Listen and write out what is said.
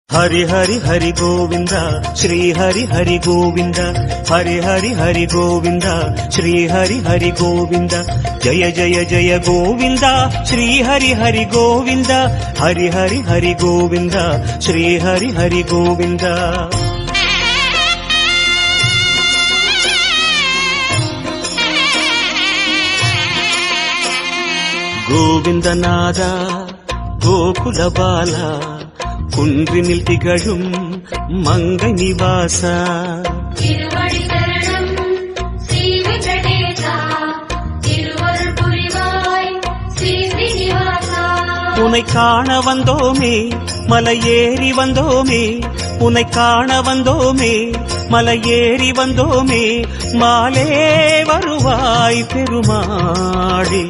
हरि हरि हरि गोविंद श्री हरि हरि गोविंद हरि हरि हरि गोविंद श्री हरि हरि गोविंद जय जय जय गोविंद श्री हरि हरि गोविंद हरि हरि हरि गोविंद श्री हरि हरि गोविंद गोविंदनाद गोकुल बाला குன்றினில் திகழும் மங்கை நிவாசா திருவடி சரணம் ஸ்ரீ வெங்கடேசா திருவருள் புரிவாய் ஸ்ரீ ஸ்ரீனிவாசா உன்னை காண வந்தோமே மலையேறி வந்தோமே உன்னை காண வந்தோமே மலையேறி வந்தோமே மாலே வருவாய் பெருமாளே